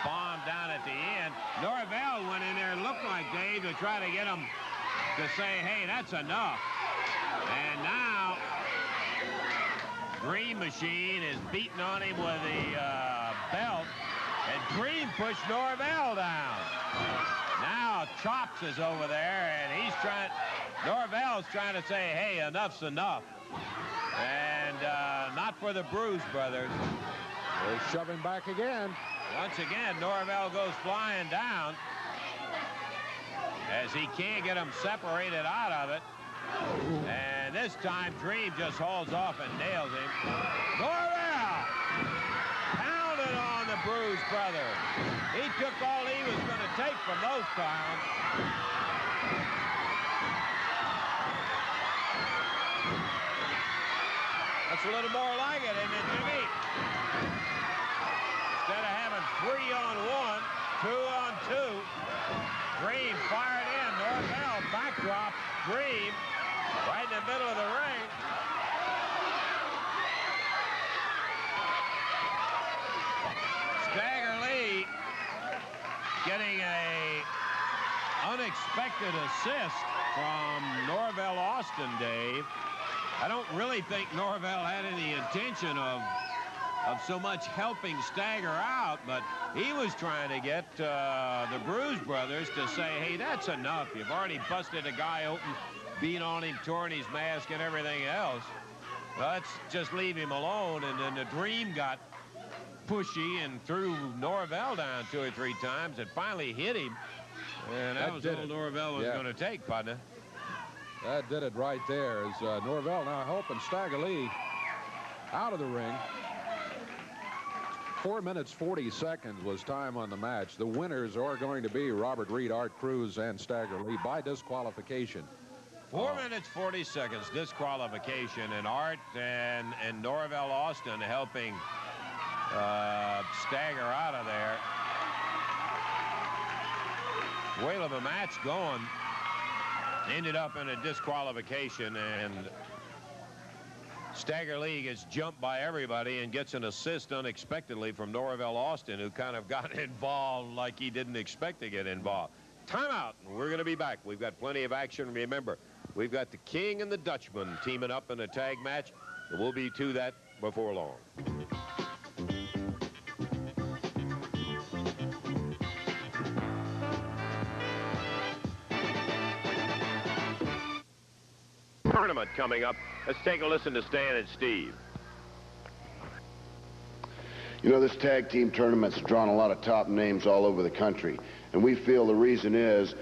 bomb down at the end. Norvell went in there and looked like Dave to try to get him to say, hey, that's enough. And now Dream Machine is beating on him with the belt, and Dream pushed Norvell down. Now Chops is over there, and he's trying, Norvell's trying to say, hey, enough's enough. And not for the Bruise Brothers. They're shoving back again. Once again, Norvell goes flying down as he can't get him separated out of it. And this time, Dream just hauls off and nails him. Norvell pounded on the Bruise Brother. He took all he was going to take from those clowns. That's a little more like it, isn't it, Jimmy? Instead of having 3-on-1, 2-on-2, Dream fired in. Norvell backdrop. Dream right in the middle of the ring. Stagger Lee getting a unexpected assist from Norvell Austin, Dave. I don't really think Norvell had any intention of so much helping Stagger out, but he was trying to get the Bruise Brothers to say, hey, that's enough. You've already busted a guy open, beat on him, torn his mask and everything else. Let's just leave him alone. And then the Dream got pushy and threw Norvell down 2 or 3 times and finally hit him. And that was all Norvell was going to take, partner. That did it right there as Norvell now helping Stagger Lee out of the ring. 4 minutes 40 seconds was time on the match. The winners are going to be Robert Reed, Art Cruz, and Stagger Lee by disqualification. 4 minutes 40 seconds disqualification, and Art and Norvell Austin helping Stagger out of there. Whale of a match going. Ended up in a disqualification, and Stagger Lee gets jumped by everybody and gets an assist unexpectedly from Norvell Austin, who kind of got involved like he didn't expect to get involved. Timeout. We're going to be back. We've got plenty of action. Remember, we've got the King and the Dutchman teaming up in a tag match. And we'll be to that before long. Tournament coming up. Let's take a listen to Stan and Steve. You know, this tag team tournament's drawn a lot of top names all over the country, and we feel the reason is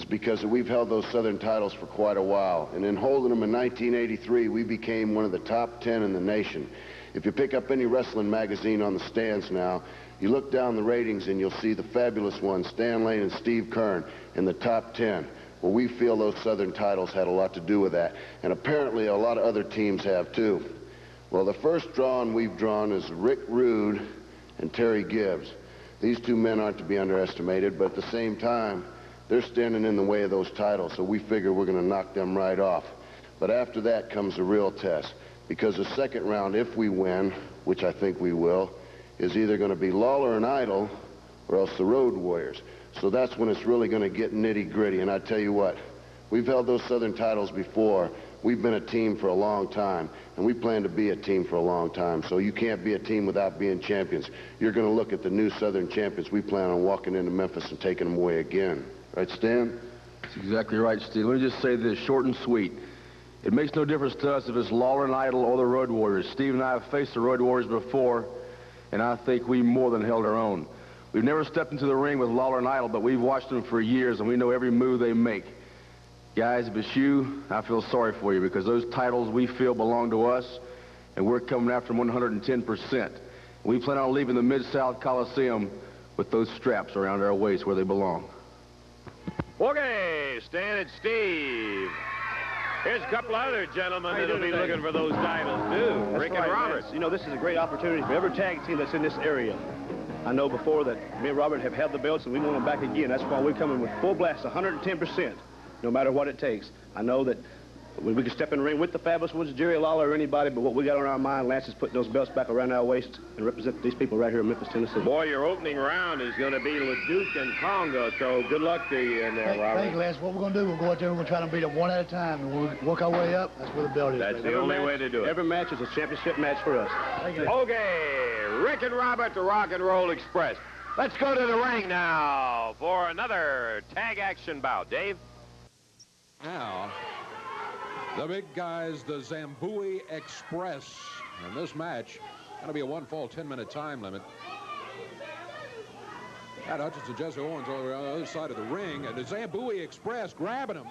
because we've held those Southern titles for quite a while, and in holding them in 1983, we became one of the top 10 in the nation. If you pick up any wrestling magazine on the stands now, you look down the ratings and you'll see the fabulous ones, Stan Lane and Steve Kern, in the top 10. Well, we feel those Southern titles had a lot to do with that, and apparently a lot of other teams have too. Well, the first drawn we've drawn is Rick Rude and Terry Gibbs. These two men aren't to be underestimated, but at the same time, they're standing in the way of those titles, so we figure we're going to knock them right off. But after that comes the real test, because the second round, if we win, which I think we will, is either going to be Lawler and Idol or else the Road Warriors. So that's when it's really going to get nitty-gritty. And I tell you what, we've held those Southern titles before. We've been a team for a long time, and we plan to be a team for a long time. So you can't be a team without being champions. You're going to look at the new Southern champions. We plan on walking into Memphis and taking them away again. Right, Stan? That's exactly right, Steve. Let me just say this, short and sweet. It makes no difference to us if it's Lawler and Idol or the Road Warriors. Steve and I have faced the Road Warriors before, and I think we more than held our own. We've never stepped into the ring with Lawler and Idol, but we've watched them for years, and we know every move they make. Guys, if it's you, I feel sorry for you, because those titles we feel belong to us, and we're coming after them 110%. We plan on leaving the Mid-South Coliseum with those straps around our waists where they belong. Okay, Stan and Steve. Here's a couple other gentlemen that'll be looking for those titles, too. Rick and Robert. You know, this is a great opportunity for every tag team that's in this area. I know before that me and Robert have held the belts, and we want them back again. That's why we're coming with full blast, 110%, no matter what it takes. I know that we can step in the ring with the Fabulous Ones, Jerry Lawler, or anybody, but what we got on our mind, Lance, is putting those belts back around our waist and represent these people right here in Memphis, Tennessee. Boy, your opening round is going to be Leduc and Conga, so good luck to you in there, Robert. Thank you, Lance. What we're going to do, we'll go out there and we're going to try to beat them one at a time, and we'll work our way up. That's where the belt is. That's the only way to do it. Every match is a championship match for us. Thank you. Okay, Rick and Robert, the Rock and Roll Express. Let's go to the ring now for another tag action bout. Dave? Now, the big guys, the Zambui Express. And this match, going to be a one-fall 10-minute time limit. Pat Hutchinson, Jesse Owens over on the other side of the ring, and the Zambui Express grabbing him.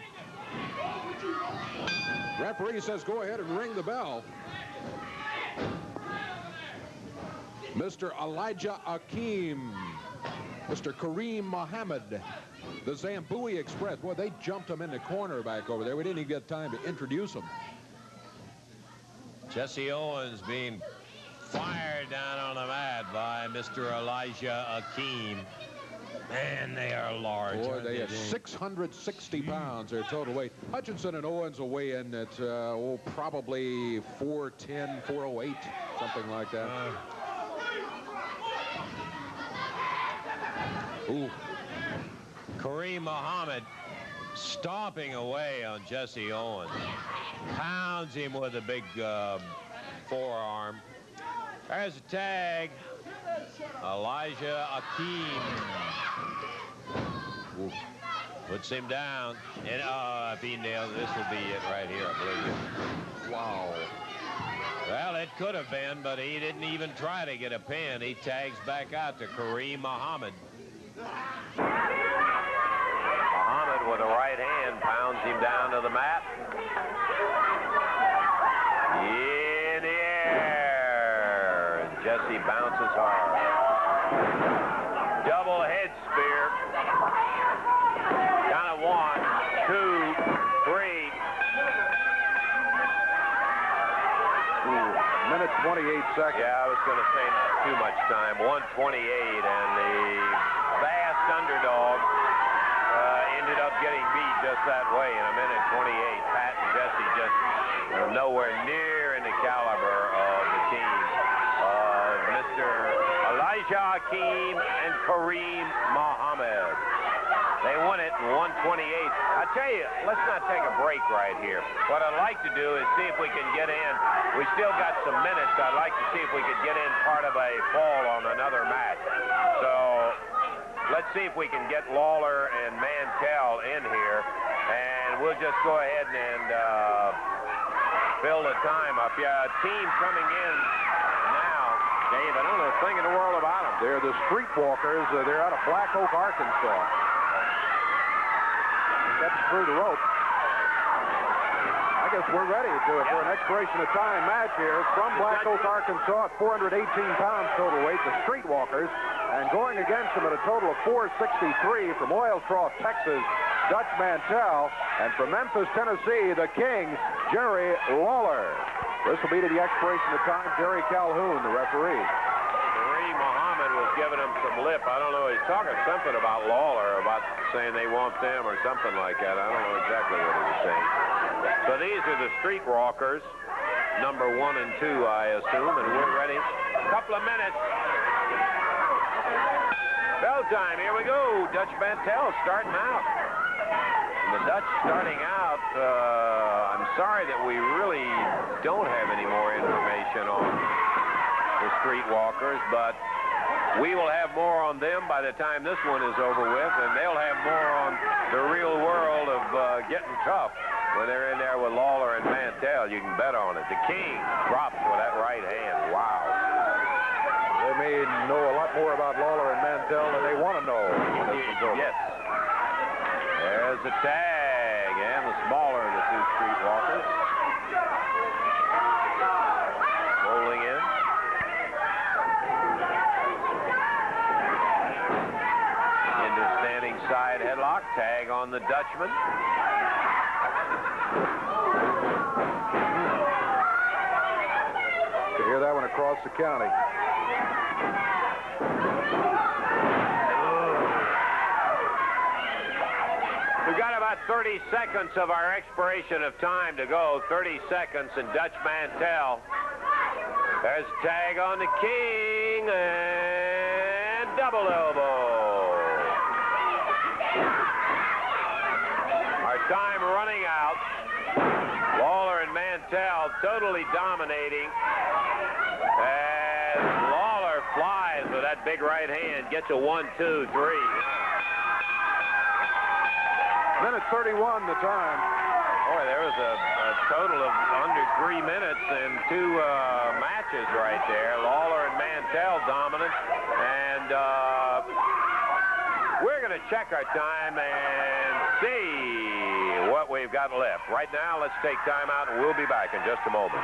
Referee says go ahead and ring the bell. Mr. Elijah Akeem, Mr. Kareem Muhammad, the Zambui Express. Boy, they jumped him in the corner back over there. We didn't even get time to introduce him. Jesse Owens being fired down on the mat by Mr. Elijah Akeem. Man, they are large. Boy, they are 660 pounds, their total weight. Hutchinson and Owens will weigh in at, probably 410, 408, something like that. Ooh. Kareem Muhammad stomping away on Jesse Owens. Pounds him with a big forearm. There's a tag. Elijah Akeem. Ooh. Puts him down. And if he nails this will be it right here, I believe. Wow. Well, it could have been, but he didn't even try to get a pin. He tags back out to Kareem Muhammad. Muhammad with a right hand pounds him down to the mat. In the air. And Jesse bounces hard. Double head spear. Count of 1, 2, 3. Minute 28 seconds. Yeah, I was going to say not too much time. 1:28, and the vast underdog ended up getting beat just that way in a minute 28. Pat and Jesse just nowhere near in the caliber of the team of Mr. Elijah Hakeem and Kareem Muhammad. They won it in 1:28. I tell you, let's not take a break right here. What I'd like to do is see if we can get in. We still got some minutes. I'd like to see if we could get in part of a fall on another match. So let's see if we can get Lawler and Mantell in here, and we'll just go ahead and fill the time up. Yeah, a team coming in now, Dave. I don't know a thing in the world about them. They're the Streetwalkers. They're out of Black Oak, Arkansas. Steps through the rope. I guess we're ready for an expiration of time match here from Black Oak, Arkansas at 418 pounds total weight, the Streetwalkers, and going against them at a total of 463 from Oilcroft, Texas, Dutch Mantell, and from Memphis, Tennessee, the King, Jerry Lawler. This will be to the expiration of time. Jerry Calhoun, the referee. Kareem Muhammad was giving him some lip. I don't know. He's talking something about Lawler, about saying they want them or something like that. I don't know exactly what he was saying. So these are the Streetwalkers, number 1 and 2, I assume, and we're ready. A couple of minutes. Bell time. Here we go. Dutch Mantell starting out. And the Dutch starting out. I'm sorry that we really don't have any more information on the Streetwalkers, but we will have more on them by the time this one is over with, and they'll have more on the real world of getting tough when they're in there with Lawler and Mantell. You can bet on it. The King drops with that right hand. Wow. They may know a lot more about Lawler and Mantell than they want to know. Yes. There's the tag, and the smaller of the two Streetwalkers. Rolling in. Into standing side headlock. Tag on the Dutchman. You hear that one across the county. We've got about 30 seconds of our expiration of time to go. 30 seconds, and Dutch Mantell. There's a tag on the King, and double elbow. Our time running out. Lawler and Mantell totally dominating. And Lawler flies with that big right hand. Gets a 1, 2, 3. Minute 31 the time. Boy, there was a total of under 3 minutes in 2 matches right there. Lawler and Mantell dominant. And we're going to check our time and see what we've got left. Right now, let's take time out, and we'll be back in just a moment.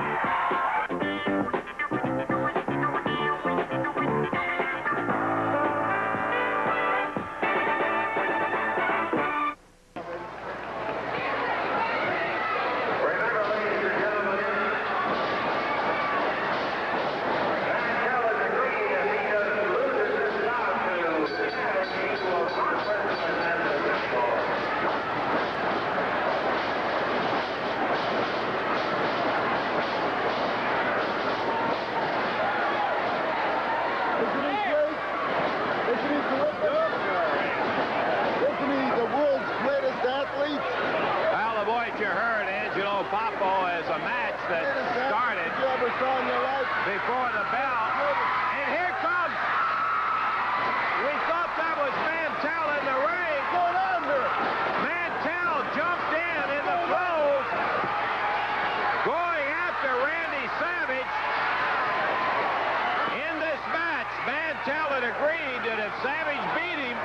Before the bell, and here comes. We thought that was Mantell in the ring. Going under. Mantell jumped in the close, going after Randy Savage. In this match, Mantell had agreed that if Savage beat him,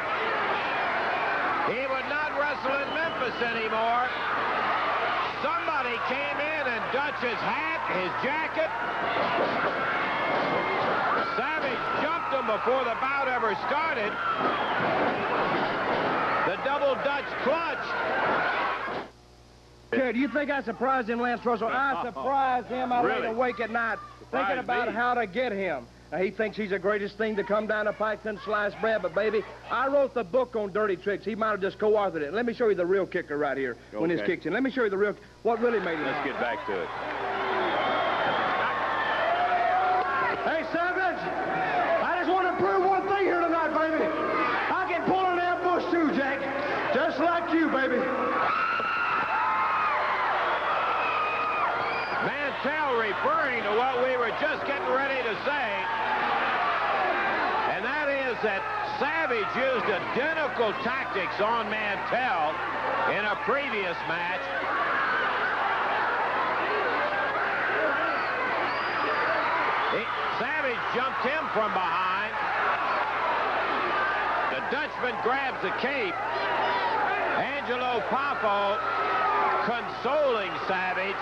he would not wrestle in Memphis anymore. Somebody came in in, and Dutch's hat, his jacket. Savage jumped him before the bout ever started. The double Dutch clutch. Okay, do you think I surprised him, Lance Russell? I surprised him. I laid awake at night thinking about how to get him. Now, he thinks he's the greatest thing to come down the pike since sliced bread, but, baby, I wrote the book on dirty tricks. He might have just co-authored it. Let me show you the real kicker right here when his kicks in. Let me show you the real, what really made it. Let's get back to it. Hey, Savage, I just want to prove one thing here tonight, baby. I can pull an ambush too, Jack, just like you, baby. Mantell referring to what we were just getting ready to say, and that is that Savage used identical tactics on Mantell in a previous match. Savage jumped him from behind. The Dutchman grabs the cape. Angelo Poffo consoling Savage.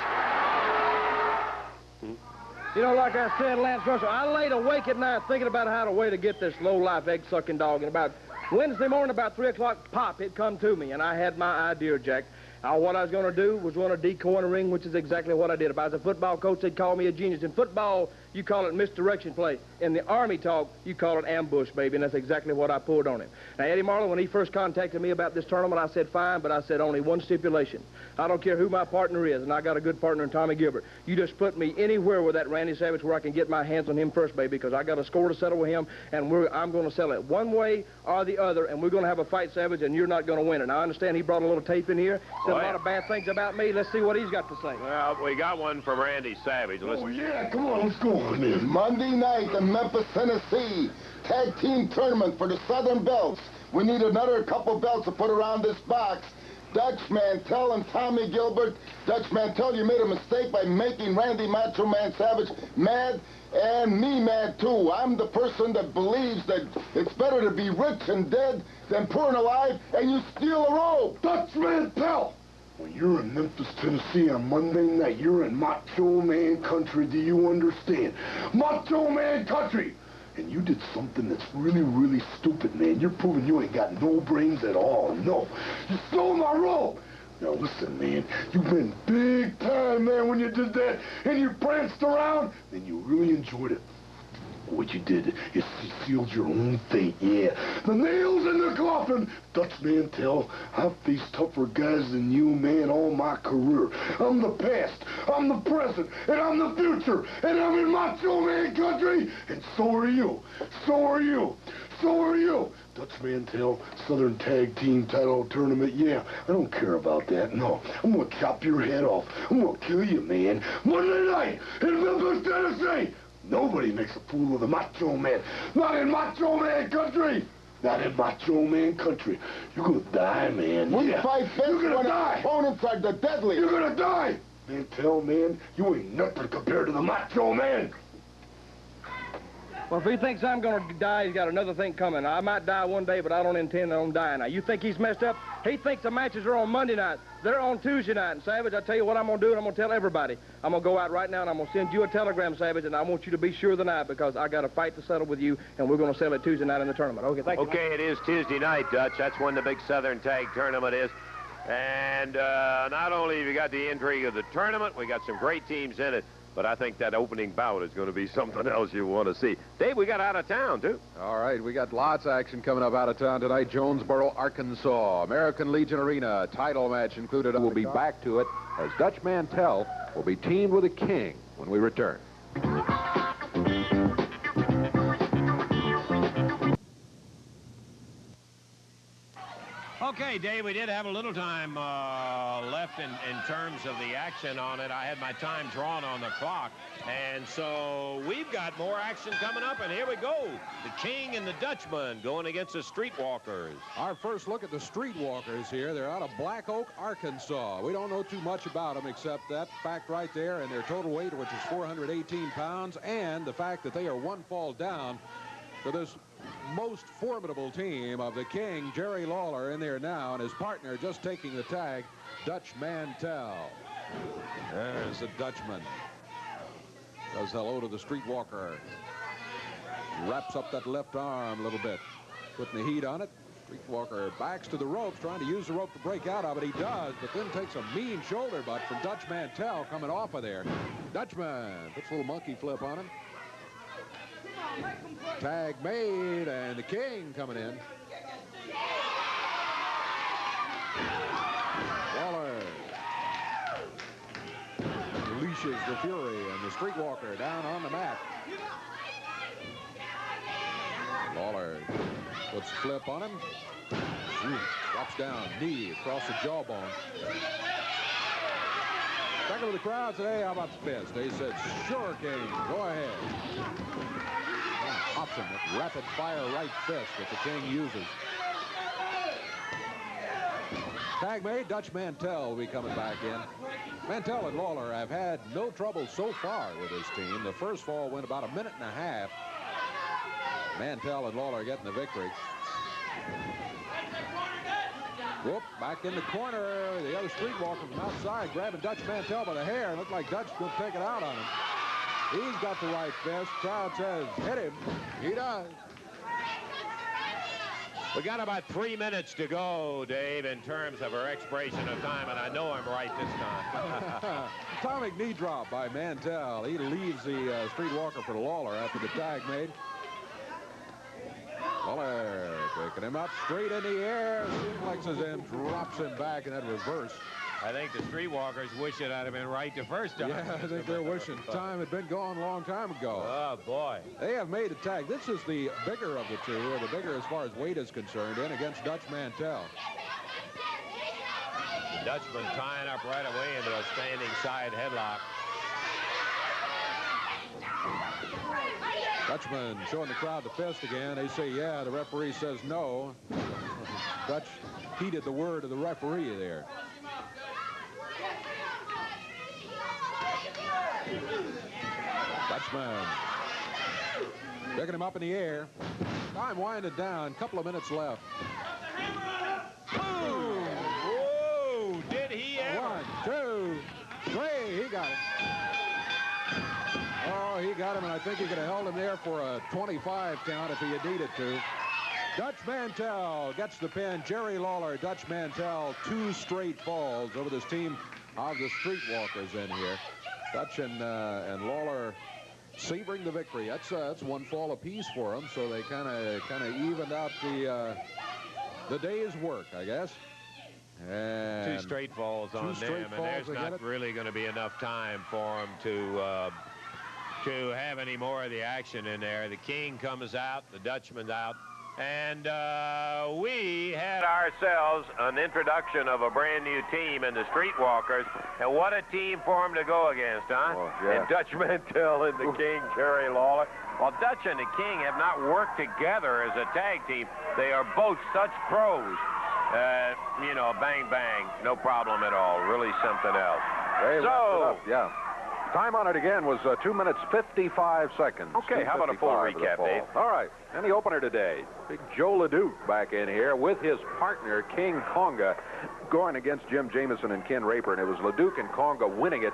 You know, like I said, Lance Russell, I laid awake at night thinking about how to way to get this low-life egg-sucking dog. And about Wednesday morning, about 3 o'clock, pop, it come to me, and I had my idea, Jack. What I was going to do was run a decoy in the ring, which is exactly what I did. If I was a football coach, they'd call me a genius. In football, you call it misdirection play. In the Army talk, you call it ambush, baby, and that's exactly what I pulled on him. Now, Eddie Marlowe, when he first contacted me about this tournament, I said, fine, but I said only one stipulation. I don't care who my partner is, and I got a good partner in Tommy Gilbert. You just put me anywhere with that Randy Savage where I can get my hands on him first, baby, because I got a score to settle with him, and I'm going to settle it one way or the other, and we're going to have a fight, Savage, and you're not going to win it. Now, I understand he brought a little tape in here, said a lot of bad things about me. Let's see what he's got to say. Well, we got one from Randy Savage. Listen. Oh, yeah, come on, let's go on then. Monday night in Memphis, Tennessee, tag team tournament for the Southern Belts. We need another couple belts to put around this box. Dutch Mantell and Tommy Gilbert. Dutch Mantell, you made a mistake by making Randy Macho Man Savage mad, and me mad too. I'm the person that believes that it's better to be rich and dead than poor and alive, and you steal a robe. Dutch Mantell! When you're in Memphis, Tennessee on Monday night, you're in Macho Man country, do you understand? Macho Man country! And you did something that's really, really stupid, man. You're proving you ain't got no brains at all. No. You stole my robe. Now, listen, man. You've been big time, man, when you did that. And you pranced around, and you really enjoyed it. What you did is you sealed your own fate, yeah. The nails in the coffin. Dutch Mantell, I've faced tougher guys than you, man, all my career. I'm the past, I'm the present, and I'm the future. And I'm in Macho Man country. And so are you. So are you. So are you. Dutch Mantell, Southern Tag Team Title Tournament, yeah, I don't care about that, no. I'm gonna chop your head off. I'm gonna kill you, man. Monday night in Memphis, Tennessee. Nobody makes a fool of the Macho Man. Not in Macho Man country. Not in Macho Man country. You're gonna die, man. We fight best You're gonna when die. opponents are the deadliest. You're gonna die. Mantell, man, you ain't nothing compared to the Macho Man. Well, if he thinks I'm going to die, he's got another thing coming. I might die one day, but I don't intend on dying. Now, you think he's messed up? He thinks the matches are on Monday night. They're on Tuesday night. And, Savage, I tell you what I'm going to do, and I'm going to tell everybody. I'm going to go out right now, and I'm going to send you a telegram, Savage, and I want you to be sure tonight because I got a fight to settle with you, and we're going to settle it Tuesday night in the tournament. Okay, thank you. Okay, it is Tuesday night, Dutch. That's when the big Southern Tag Tournament is. And not only have you got the intrigue of the tournament, we got some great teams in it, but I think that opening bout is going to be something else you want to see. Dave, we got out of town, too. All right, we got lots of action coming up out of town tonight. Jonesboro, Arkansas. American Legion Arena title match included. We'll be back to it as Dutch Mantell will be teamed with the King when we return. Okay, Dave, we did have a little time left in terms of the action on it. I had my time drawn on the clock, and so we've got more action coming up, and here we go. The King and the Dutchman going against the Streetwalkers. Our first look at the Streetwalkers here. They're out of Black Oak, Arkansas. We don't know too much about them except that fact right there and their total weight, which is 418 pounds, and the fact that they are one fall down for this most formidable team of the King, Jerry Lawler, in there now, and his partner just taking the tag, Dutch Mantell. There's the Dutchman. Does hello to the Streetwalker. Wraps up that left arm a little bit. Putting the heat on it. Streetwalker backs to the ropes, trying to use the rope to break out of it. He does, but then takes a mean shoulder butt from Dutch Mantell coming off of there. Dutchman puts a little monkey flip on him. Tag made, and the King coming in. Waller unleashes the Fury, and the Streetwalker down on the mat. Waller puts a flip on him. Drops down, knee across the jawbone. Back over the crowd today, how about the fist? They said, sure, King, go ahead. Option, that rapid fire right fist that the King uses. Tag made. Dutch Mantell will be coming back in. Mantell and Lawler have had no trouble so far with this team. The first fall went about a minute and a half. Mantell and Lawler getting the victory. Whoop, back in the corner. The other Streetwalker from outside grabbing Dutch Mantell by the hair. Looked like Dutch going to take it out on him. He's got the right fist. Crowd says, hit him. He does. We got about 3 minutes to go, Dave, in terms of our expiration of time, and I know I'm right this time. Atomic knee drop by Mantell. He leaves the Streetwalker for Lawler after the tag made. Lawler taking him up straight in the air, suplexes him, drops him back in that reverse. I think the Streetwalkers wish it had been right the first time. Yeah, I think they're wishing time had been gone a long time ago. Oh, boy. They have made a tag. This is the bigger of the two, or the bigger as far as weight is concerned, in against Dutch Mantell. The Dutchman tying up right away into a standing side headlock. Dutchman showing the crowd the fist again. They say, yeah, the referee says no. Dutch heeded the word of the referee there. Dutchman picking him up in the air. Time winding down. Couple of minutes left. Boom! Whoa! Did he ever? 1, 2, 3. He got it. Oh, he got him, and I think he could have held him there for a 25 count if he had needed to. Dutch Mantell gets the pin. Jerry Lawler, Dutch Mantell, 2 straight falls over this team of the Streetwalkers in here. Dutch and Lawler savoring the victory. That's 1 fall apiece for them, so they kind of evened out the day's work, I guess. And 2 straight falls on them, and there's not really going to be enough time for them to have any more of the action in there. The King comes out, the Dutchman's out, and we had ourselves an introduction of a brand new team in the Streetwalkers, and what a team for them to go against, huh? Oh, yeah. And Dutch Mantell and the King, Jerry Lawler. Well, Dutch and the King have not worked together as a tag team. They are both such pros. You know, bang, bang, no problem at all. Really something else. They wrapped it up, yeah. Time on it again was 2 minutes, 55 seconds. Okay, how about a full recap, Dave? All right, and the opener today, Big Joe LeDuc back in here with his partner, King Konga, going against Jim Jamison and Ken Raper, and it was LeDuc and Konga winning it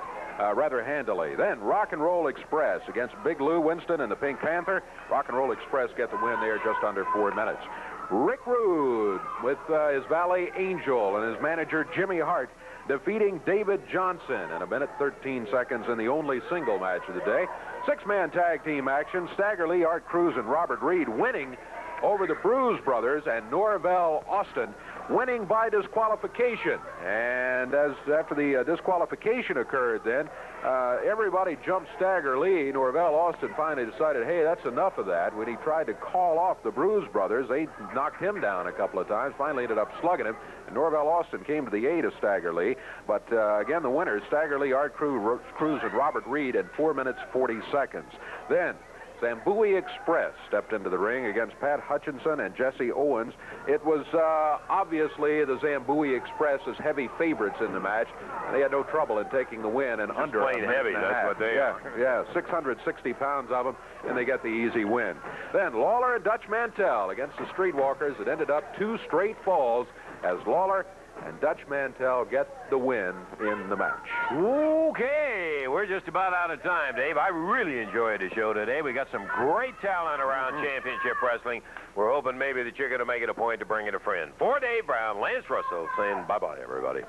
rather handily. Then Rock and Roll Express against Big Lou Winston and the Pink Panther. Rock and Roll Express get the win there just under 4 minutes. Rick Rude with his valet Angel and his manager Jimmy Hart defeating David Johnson in 1 minute 13 seconds in the only single match of the day. 6-man tag team action. Stagger Lee, Art Cruz, and Robert Reed winning over the Bruise Brothers, and Norvell Austin winning by disqualification. And after the disqualification occurred then, everybody jumped Stagger Lee. Norvell Austin finally decided, hey, that's enough of that. When he tried to call off the Bruise Brothers, they knocked him down a couple of times, finally ended up slugging him. And Norvell Austin came to the aid of Stagger Lee. But again, the winners, Stagger Lee, Art Cruz, and Robert Reed in 4 minutes 40 seconds. Then Zambui Express stepped into the ring against Pat Hutchinson and Jesse Owens. It was obviously the Zambui Express as heavy favorites in the match. They had no trouble in taking the win in under a minute heavy, and a that's half. what they are. are. Yeah, 660 pounds of them, and they get the easy win. Then Lawler and Dutch Mantell against the Streetwalkers. It ended up 2 straight falls as Lawler and Dutch Mantell get the win in the match. Okay, we're just about out of time, Dave. I really enjoyed the show today. We got some great talent around championship wrestling. We're hoping maybe that you're going to make it a point to bring in a friend. For Dave Brown, Lance Russell saying bye-bye, everybody.